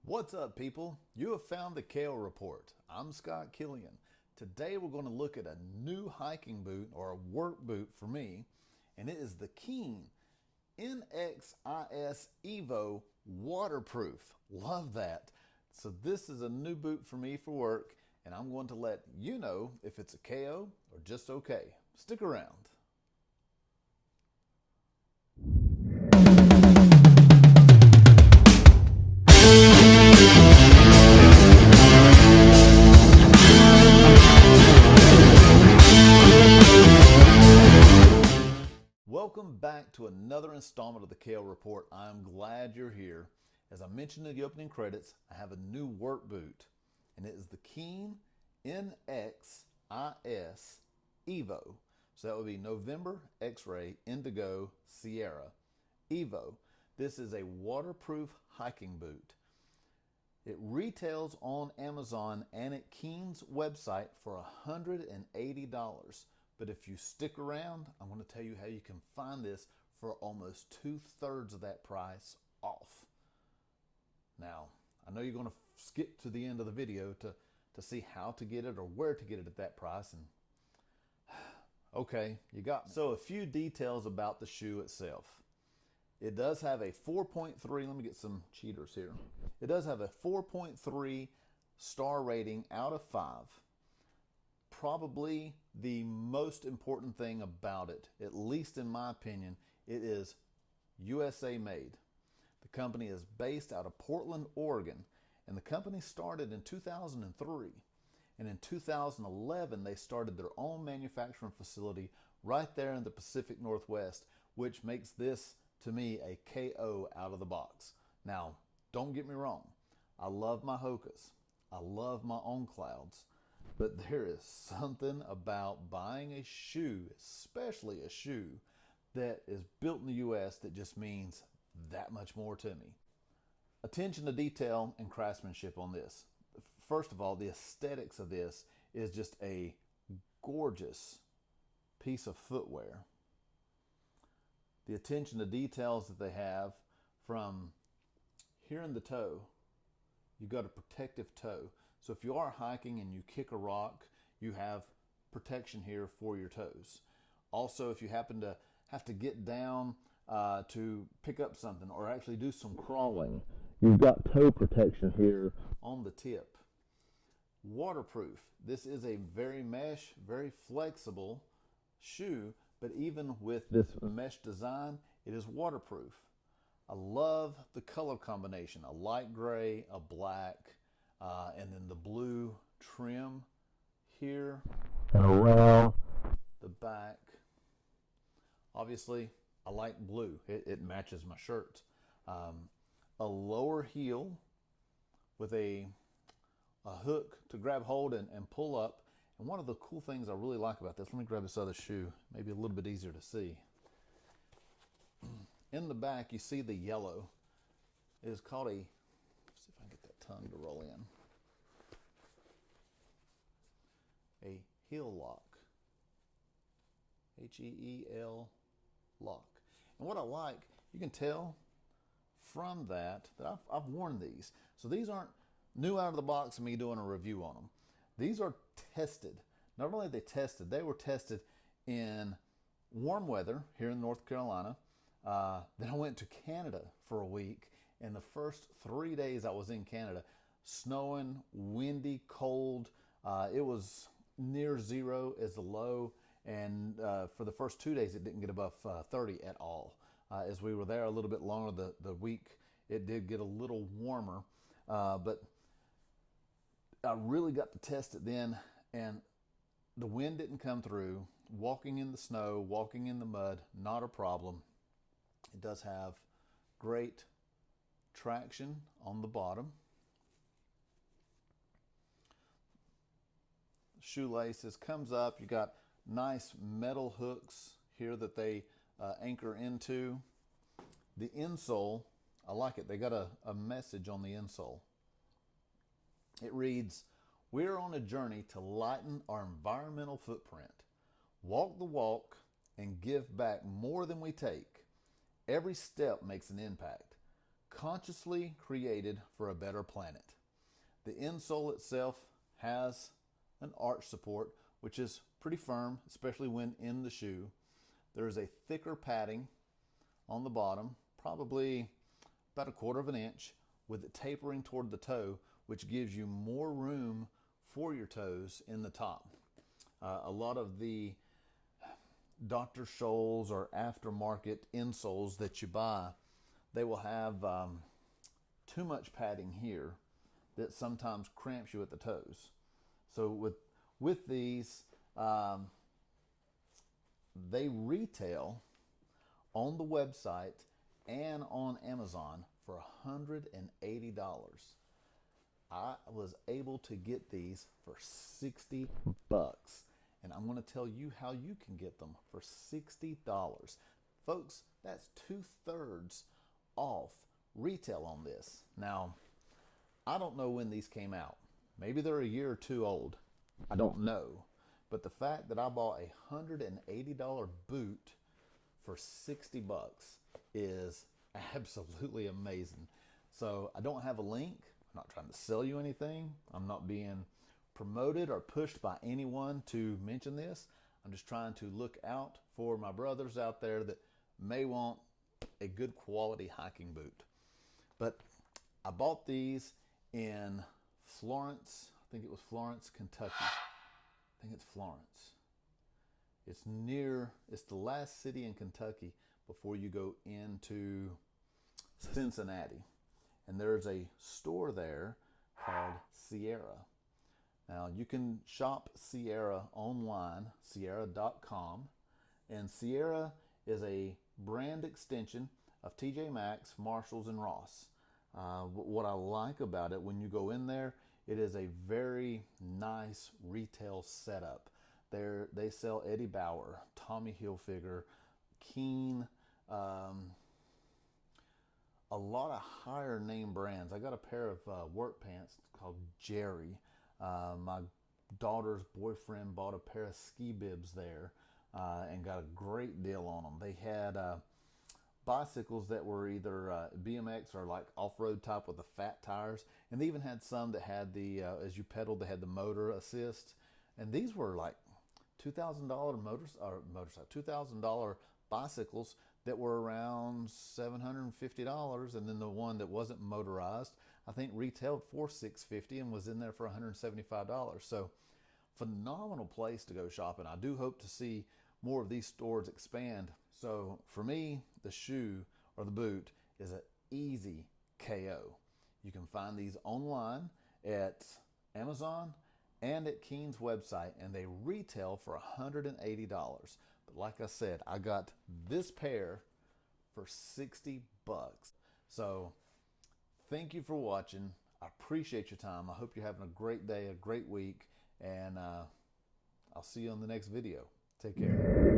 What's up, people? You have found the Kale Report. I'm Scott Killian. Today we're going to look at a new hiking boot, or a work boot for me, and it is the Keen NXIS EVO Waterproof. Love that. So this is a new boot for me for work, and I'm going to let you know if it's a KO or just okay. Stick around. Welcome back to another installment of the Kale Report. I'm glad you're here. As I mentioned in the opening credits, I have a new work boot, and it is the Keen NXIS EVO. So that would be November, X-ray, Indigo, Sierra, EVO. This is a waterproof hiking boot. It retails on Amazon and at Keen's website for $180. But if you stick around, I'm going to tell you how you can find this for almost 2/3 of that price off. Now, I know you're going to skip to the end of the video to see how to get it or where to get it at that price. And okay, you got me. So a few details about the shoe itself. It does have a 4.3, let me get some cheaters here. It does have a 4.3 star rating out of 5. Probably the most important thing about it, at least in my opinion, it is USA made. The company is based out of Portland, Oregon, and the company started in 2003. And in 2011, they started their own manufacturing facility right there in the Pacific Northwest, which makes this, to me, a KO out of the box. Now, don't get me wrong. I love my Hokas. I love my On Clouds. But there is something about buying a shoe, especially a shoe, that is built in the US that just means that much more to me. Attention to detail and craftsmanship on this. First of all, the aesthetics of this is just a gorgeous piece of footwear. The attention to details that they have, from here in the toe, you've got a protective toe. So if you are hiking and you kick a rock, you have protection here for your toes. Also, if you happen to have to get down to pick up something or actually do some crawling, you've got toe protection here on the tip. Waterproof. This is a very mesh, very flexible shoe, but even with this mesh design, it is waterproof. I love the color combination, a light gray, a black, and then the blue trim here and around the back. Obviously, I like blue. It matches my shirt. A lower heel with a hook to grab hold and pull up. And one of the cool things I really like about this, let me grab this other shoe, maybe a little bit easier to see. In the back, you see the yellow. It is called a, let's see if I can get that tongue to roll in. A heel lock. H-E-E-L lock. And what I like, you can tell from that I've worn these. So these aren't new out of the box of me doing a review on them. These are tested. Not only are they tested, they were tested in warm weather here in North Carolina. Then I went to Canada for a week, and the first 3 days I was in Canada, snowing, windy, cold. It was near zero as the low, and for the first 2 days it didn't get above 30 at all. As we were there a little bit longer, the week it did get a little warmer, but I really got to test it then, and the wind didn't come through. Walking in the snow, walking in the mud, not a problem. It does have great traction on the bottom. Shoelaces comes up. You got nice metal hooks here that they anchor into. The insole, I like it. They got a message on the insole. It reads, "We're on a journey to lighten our environmental footprint. Walk the walk and give back more than we take. Every step makes an impact. consciously created for a better planet. The insole itself has an arch support, which is pretty firm, especially when in the shoe. There is a thicker padding on the bottom, probably about 1/4 of an inch, with it tapering toward the toe, which gives you more room for your toes in the top. A lot of the Dr. Scholl's or aftermarket insoles that you buy, they will have too much padding here that sometimes cramps you at the toes. So with these, they retail on the website and on Amazon for $180. I was able to get these for $60, and I'm going to tell you how you can get them for $60. Folks, that's 2/3 off retail on this. Now, I don't know when these came out. Maybe they're a year or two old. I don't know. But the fact that I bought a $180 boot for $60 is absolutely amazing. So I don't have a link. I'm not trying to sell you anything. I'm not being promoted or pushed by anyone to mention this. I'm just trying to look out for my brothers out there that may want a good quality hiking boot. But I bought these in Florence. I think it was Florence, Kentucky. I think it's Florence. It's the last city in Kentucky before you go into Cincinnati. And there's a store there called Sierra. Now you can shop Sierra online, sierra.com. And Sierra is a brand extension of TJ Maxx, Marshalls, and Ross. What I like about it, when you go in there, it is a very nice retail setup. They sell Eddie Bauer, Tommy Hilfiger, Keen, a lot of higher name brands. I got a pair of work pants called Jerry. My daughter's boyfriend bought a pair of ski bibs there and got a great deal on them. They had bicycles that were either BMX or like off-road type with the fat tires, and they even had some that had the as you pedaled, they had the motor assist. And these were like $2,000 $2,000 bicycles that were around $750, and then the one that wasn't motorized, I think retailed for $650 and was in there for $175. So phenomenal place to go shopping. I do hope to see more of these stores expand. So for me, the shoe or the boot is an easy KO. You can find these online at Amazon and at Keen's website, and they retail for $180. But like I said, I got this pair for $60. So thank you for watching. I appreciate your time. I hope you're having a great day, a great week, and I'll see you on the next video. Take care.